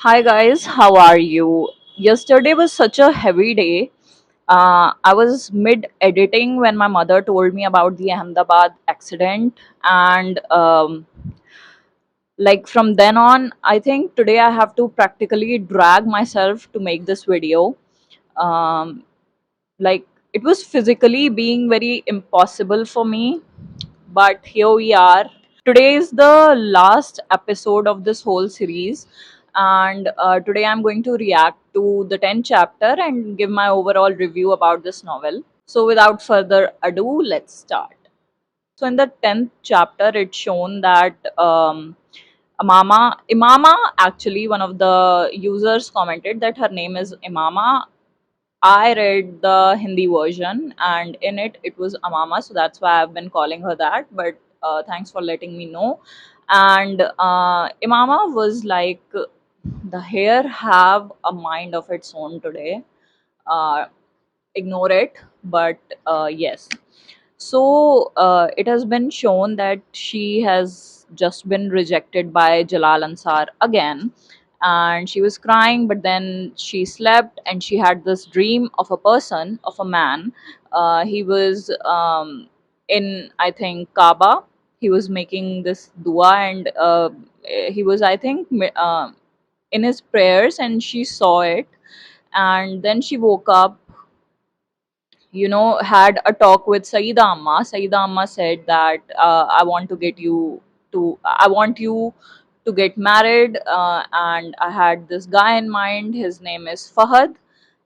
Hi guys, how are you? Yesterday was such a heavy day. I was mid editing when my mother told me about the Ahmedabad accident, and from then on, I think today I have to practically drag myself to make this video. Um, like it was physically being very impossible for me, but here we are. Today is the last episode of this whole series, and today I'm going to react to the 10th chapter and give my overall review about this novel. So, without further ado, let's start. So, in the 10th chapter, it's shown that Imama, actually, one of the users commented that her name is Imama. I read the Hindi version, and in it was Amama, so that's why I've been calling her that. But thanks for letting me know. And Imama was like, the hair have a mind of its own today. Uh, Ignore it, but yes. So it has been shown that she has just been rejected by Jalal Ansar again, and she was crying. But then she slept, and she had this dream of a person, of a man. He was in, I think, Kaaba. He was making this dua, and he was, I think, in his prayers, and she saw it. And then she woke up, had a talk with Saida Amma. Saida Amma said that I want you to get married, and I had this guy in mind. His name is Fahad.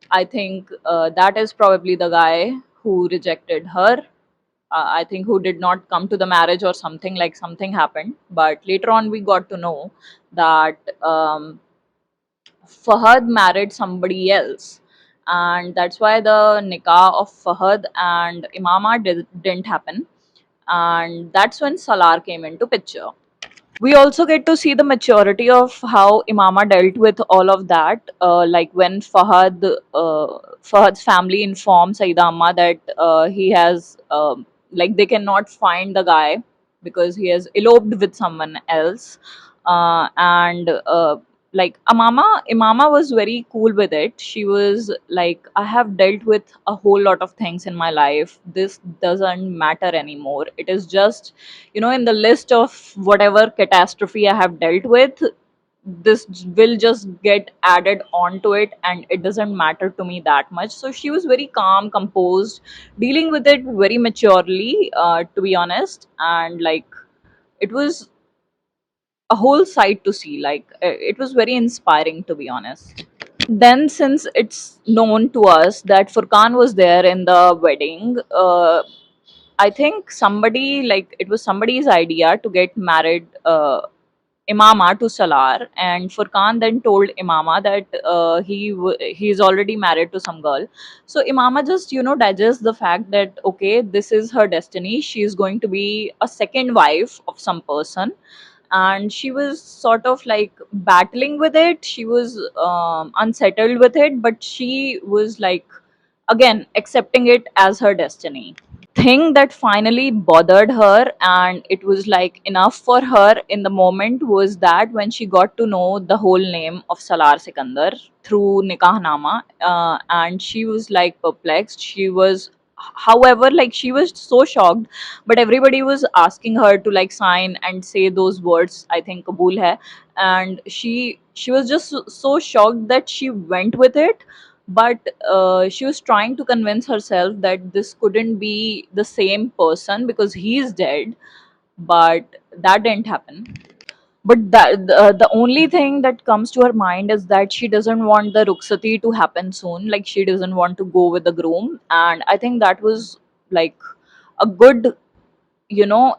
I think that is probably the guy who rejected her. I think who did not come to the marriage or something, like something happened. But later on, we got to know that Fahad married somebody else, and that's why the nikah of Fahad and Imama didn't happen, and that's when Salar came into picture. We also get to see the maturity of how Imama dealt with all of that. Like when Fahad's family informed Saida Amma that he has, like, they cannot find the guy because he has eloped with someone else, and Imama was very cool with it. She was like, I have dealt with a whole lot of things in my life. This doesn't matter anymore. It is just, in the list of whatever catastrophe I have dealt with, this will just get added onto it, and it doesn't matter to me that much. So she was very calm, composed, dealing with it very maturely, to be honest. And like, it was a whole sight to see. Like, it was very inspiring, to be honest. Then, since it's known to us that Furkan was there in the wedding, I think somebody, like, it was somebody's idea to get married, Imama to Salar, and Furkan then told Imama that he's already married to some girl. So Imama just, digests the fact that, okay, this is her destiny. She is going to be a second wife of some person, and she was sort of like battling with it. She was unsettled with it, but she was like, again, accepting it as her destiny. Thing that finally bothered her, and it was like enough for her in the moment, was that when she got to know the whole name of Salar Sikandar through Nikahnama, and she was like perplexed. She was, however, like, she was so shocked, but everybody was asking her to like sign and say those words, I think, kabul hai. And she was just so shocked that she went with it. But she was trying to convince herself that this couldn't be the same person because he's dead, but that didn't happen. But the only thing that comes to her mind is that she doesn't want the ruksati to happen soon. Like, she doesn't want to go with the groom, and I think that was like a good,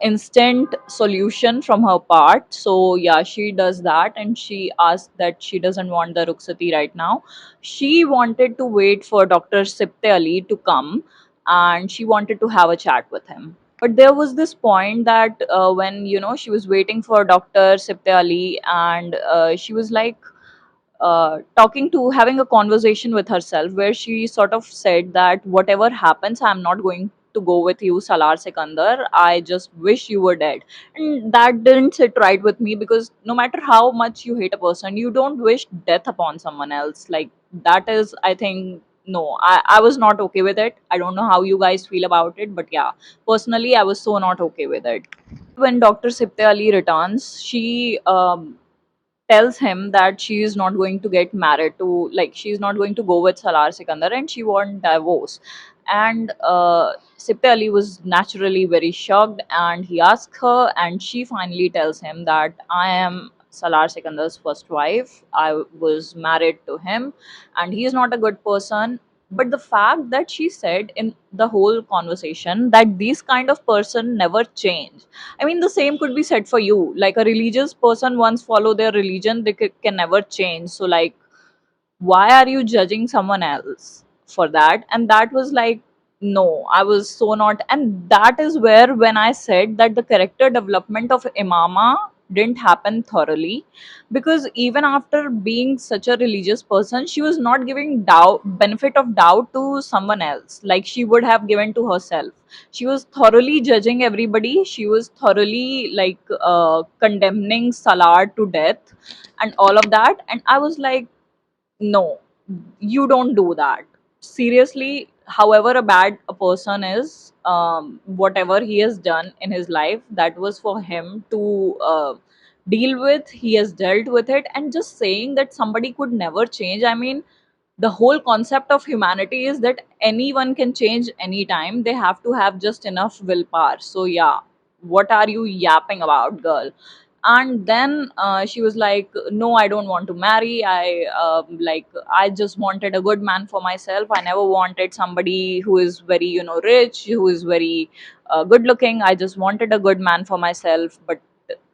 instant solution from her part. So yeah, she does that, and she asked that she doesn't want the ruksati right now. She wanted to wait for Dr. Sipte Ali to come, and she wanted to have a chat with him. But there was this point that when, she was waiting for Dr. Sipte Ali, and she was like, having a conversation with herself, where she sort of said that whatever happens, I'm not going to go with you, Salar Sikandar. I just wish you were dead. And that didn't sit right with me, because no matter how much you hate a person, you don't wish death upon someone else. Like, that is, I think, no, I was not okay with it. I don't know how you guys feel about it, but yeah, personally, I was so not okay with it. When Dr. Sipte Ali returns, she tells him that she is not going to get married to, like, she's not going to go with Salar Sikandar, and she won't divorce. And Sipte Ali was naturally very shocked, and he asks her, and she finally tells him that I am Salar Sikandar's first wife. I was married to him, and he is not a good person. But the fact that she said in the whole conversation that these kind of person never change, I mean, the same could be said for you. Like, a religious person, once follow their religion, they can never change. So, like, why are you judging someone else for that? And that was like, no, I was so not. And that is where, when I said that the character development of Imama didn't happen thoroughly, because even after being such a religious person, she was not giving doubt benefit of doubt to someone else like she would have given to herself. She was thoroughly judging everybody. She was thoroughly, like, condemning Salar to death and all of that. And I was like, no, you don't do that. Seriously, however a bad a person is, whatever he has done in his life, that was for him to deal with. He has dealt with it. And just saying that somebody could never change, I mean, the whole concept of humanity is that anyone can change anytime. They have to have just enough willpower. So yeah, what are you yapping about, girl? And then she was like, no, I don't want to marry. I just wanted a good man for myself. I never wanted somebody who is very, rich, who is very good looking. I just wanted a good man for myself. But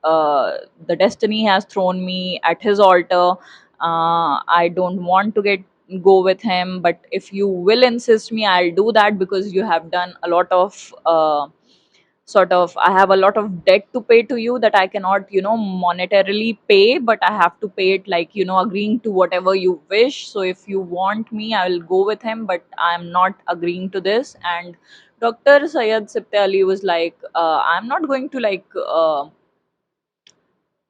the destiny has thrown me at his altar. I don't want to get go with him, but if you will insist me, I'll do that, because you have done a lot of sort of, I have a lot of debt to pay to you that I cannot, monetarily pay, but I have to pay it, like, agreeing to whatever you wish. So if you want me, I will go with him, but I'm not agreeing to this. And Dr. Syed Sipte Ali was like, I'm not going to, like,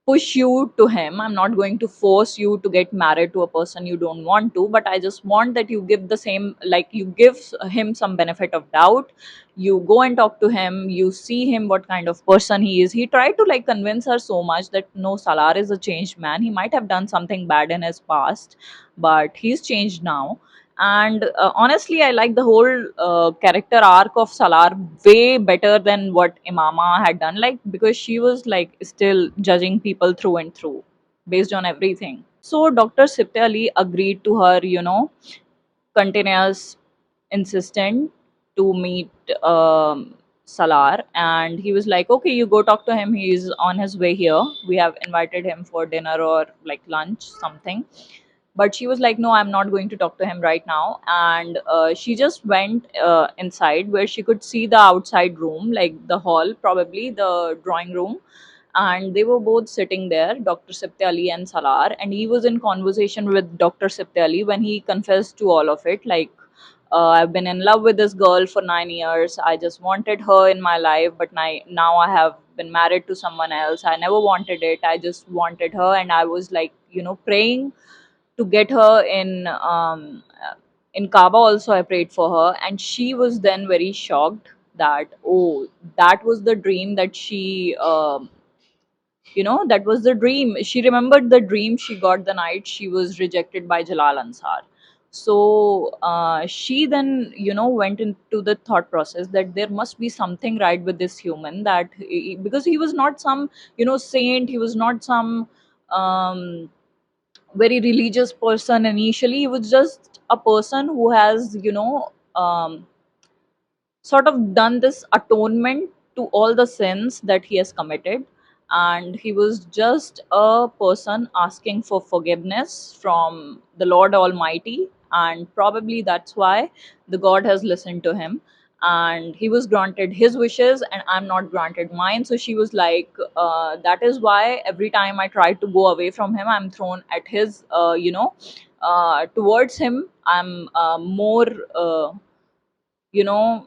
push you to him. I'm not going to force you to get married to a person you don't want to, but I just want that you give the same, like, you give him some benefit of doubt. You go and talk to him, you see him what kind of person he is. He tried to, like, convince her so much that no, Salar is a changed man. He might have done something bad in his past, but he's changed now. And honestly, I like the whole character arc of Salar way better than what Imama had done, like, because she was, like, still judging people through and through based on everything. So Dr. Sipte Ali agreed to her, continuous insistent to meet Salar, and he was like, okay, you go talk to him. He's on his way here. We have invited him for dinner or, like, lunch, something. But she was like, no, I'm not going to talk to him right now. And she just went inside, where she could see the outside room, like the hall, probably the drawing room. And they were both sitting there, Dr. Sipte Ali and Salar, and he was in conversation with Dr. Sipte Ali when he confessed to all of it, like, I've been in love with this girl for 9 years. I just wanted her in my life, but now I have been married to someone else. I never wanted it. I just wanted her, and I was, like, praying to get her in Kaaba. Also, I prayed for her, and she was then very shocked that, oh, that was the dream that she that was the dream. She remembered the dream she got the night she was rejected by Jalal Ansar. So she then, went into the thought process that there must be something right with this human, because he was not some, saint. He was not some um, very religious person initially. He was just a person who has, sort of done this atonement to all the sins that he has committed. And he was just a person asking for forgiveness from the Lord Almighty. And probably that's why the God has listened to him. And he was granted his wishes, and I'm not granted mine. So she was like, that is why every time I try to go away from him, I'm thrown at his, towards him. I'm more, you know,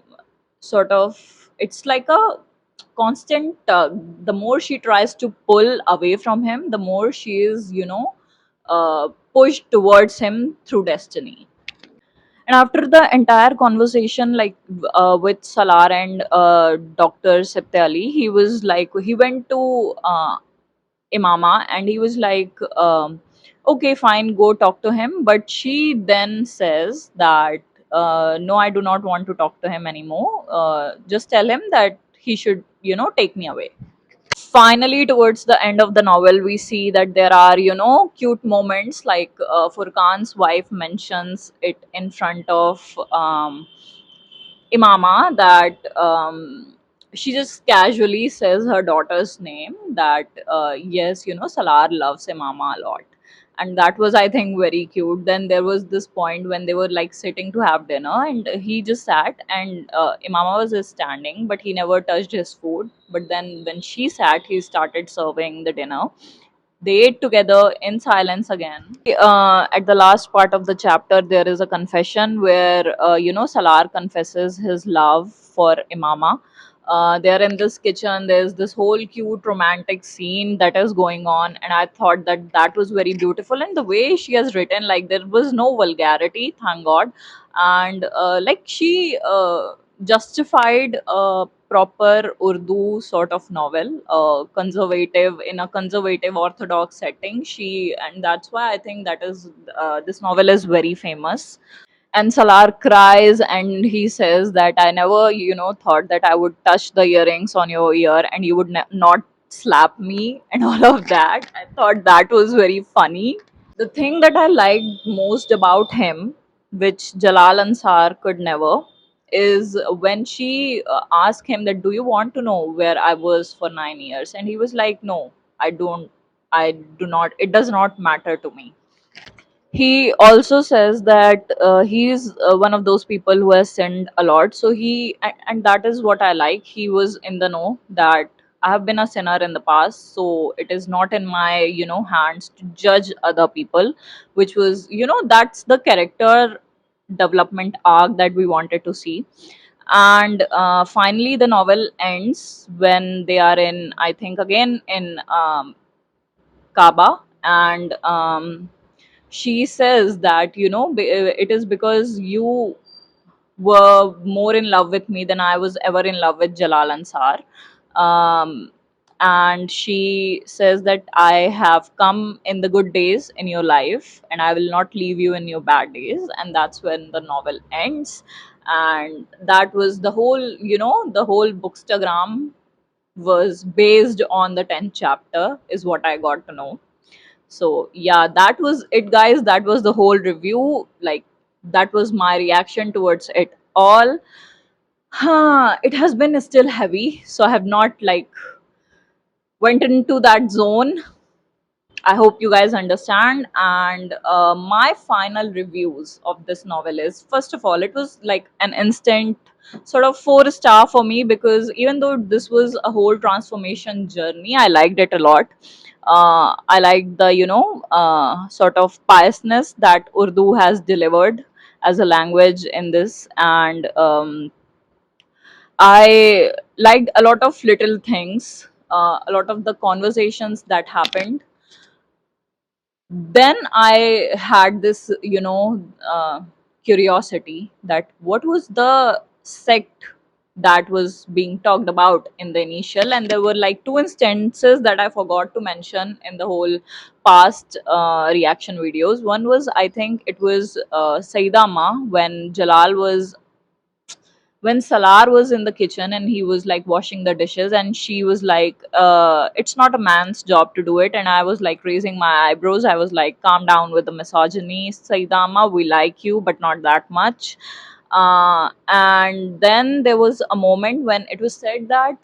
sort of, it's like a constant the more she tries to pull away from him, the more she is, pushed towards him through destiny. And after the entire conversation, like with Salar and Dr. Septe Ali, he was like, he went to Imama and he was like, okay, fine, go talk to him. But she then says that, no, I do not want to talk to him anymore. Just tell him that he should, take me away. Finally, towards the end of the novel, we see that there are, cute moments, like Furkan's wife mentions it in front of Imama, that she just casually says her daughter's name, that yes, Salar loves Imama a lot. And that was, I think, very cute. Then there was this point when they were like sitting to have dinner, and he just sat, and Imama was just standing, but he never touched his food. But then when she sat, he started serving the dinner. They ate together in silence again. At the last part of the chapter, there is a confession where, Salar confesses his love for Imama. They're in this kitchen. There's this whole cute romantic scene that is going on, and I thought that that was very beautiful. And the way she has written, like, there was no vulgarity, thank God. And like, she justified a proper Urdu sort of novel, conservative, in a conservative orthodox setting. And that's why I think that is, this novel is very famous. And Salar cries and he says that, I never, thought that I would touch the earrings on your ear and you would not slap me and all of that. I thought that was very funny. The thing that I liked most about him, which Jalal Ansar could never, is when she asked him that, "Do you want to know where I was for 9 years?" And he was like, "No, I don't. I do not. It does not matter to me." He also says that he's one of those people who has sinned a lot. So and that is what I like. He was in the know that I have been a sinner in the past, so it is not in my, hands to judge other people, which was, that's the character development arc that we wanted to see. And finally, the novel ends when they are in, I think, again in Kaaba. And she says that, it is because you were more in love with me than I was ever in love with Jalal Ansar. Um, and she says that, I have come in the good days in your life and I will not leave you in your bad days. And that's when the novel ends. And that was the whole, the whole bookstagram was based on the 10th chapter, is what I got to know. So yeah, that was it, guys. That was the whole review. Like, that was my reaction towards it all. It has been still heavy, so I have not like went into that zone. I hope you guys understand. And my final reviews of this novel is, first of all, it was like an instant sort of 4 star for me, because even though this was a whole transformation journey, I liked it a lot. I like the, sort of piousness that Urdu has delivered as a language in this. And I liked a lot of little things, a lot of the conversations that happened. Then I had this, curiosity, that what was the sect that was being talked about in the initial. And there were like two instances that I forgot to mention in the whole past reaction videos. One was, I think it was Saida Ma, when Salar was in the kitchen and he was like washing the dishes, and she was like, it's not a man's job to do it. And I was like raising my eyebrows. I was like, calm down with the misogyny, Saidama. We like you, but not that much. And then there was a moment when it was said that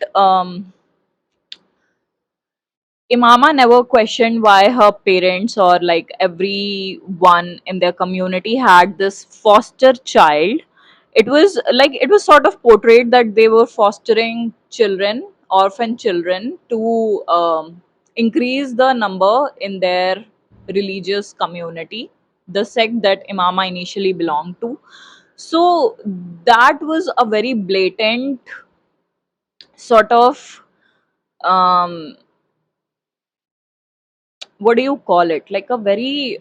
Imama never questioned why her parents or like everyone in their community had this foster child. It was sort of portrayed that they were fostering children, orphan children, to increase the number in their religious community, the sect that Imama initially belonged to. So that was a very blatant sort of, um what do you call it, like a very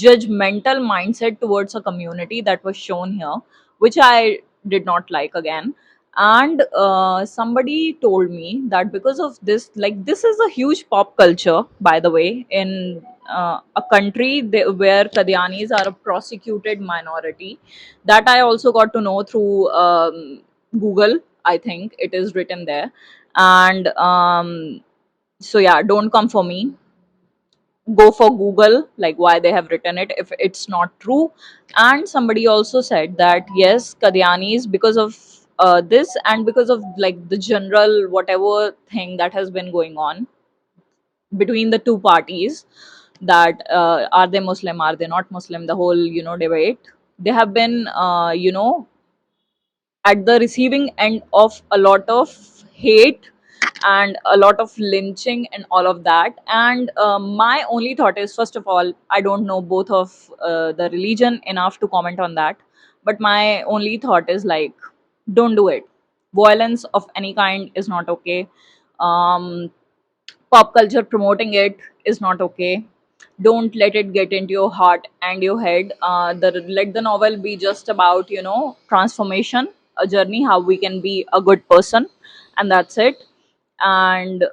judgmental mindset towards a community that was shown here, which I did not like again. And somebody told me that because of this, like, this is a huge pop culture, by the way, in a country where Kadyanis are a prosecuted minority. That I also got to know through Google. I think it is written there. And so, yeah, don't come for me, go for Google, like why they have written it if it's not true. And somebody also said that yes, Kadyanis, because of this, and because of like the general whatever thing that has been going on between the two parties, that are they Muslim, are they not Muslim, the whole debate, they have been at the receiving end of a lot of hate and a lot of lynching and all of that. And my only thought is, first of all, I don't know both of the religion enough to comment on that, but my only thought is like, don't do it. Violence of any kind is not okay. um, Pop culture promoting it is not okay. Don't let it get into your heart and your head. Let the novel be just about transformation, a journey, how we can be a good person, and that's it. And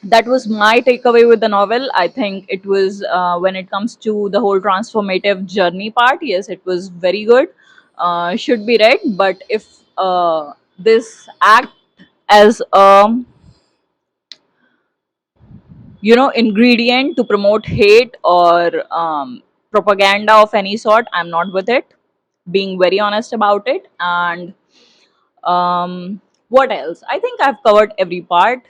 that was my takeaway with the novel. I think it was, when it comes to the whole transformative journey part, yes, it was very good. Should be read, but if this act as a ingredient to promote hate or propaganda of any sort, I'm not with it, being very honest about it. And what else, I think I've covered every part.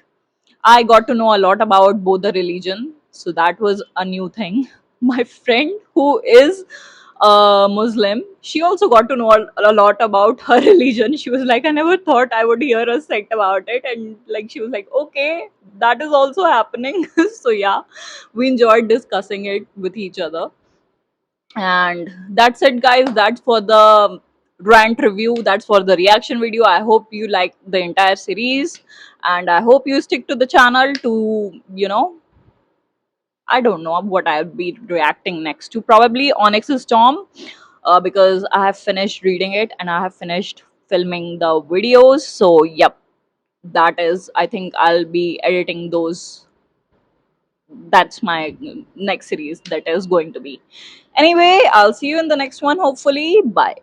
I got to know a lot about both the religion, so that was a new thing. My friend who is Muslim, she also got to know a lot about her religion. She was like, I never thought I would hear a sect about it. And like, she was like, okay, that is also happening. So, yeah, we enjoyed discussing it with each other. And that's it, guys. That's for the rant review. That's for the reaction video. I hope you like the entire series. And I hope you stick to the channel to, I don't know what I would be reacting next to. Probably Onyx's Storm, because I have finished reading it and I have finished filming the videos. So, yep, that is, I think I'll be editing those. That's my next series that is going to be. Anyway, I'll see you in the next one, hopefully. Bye.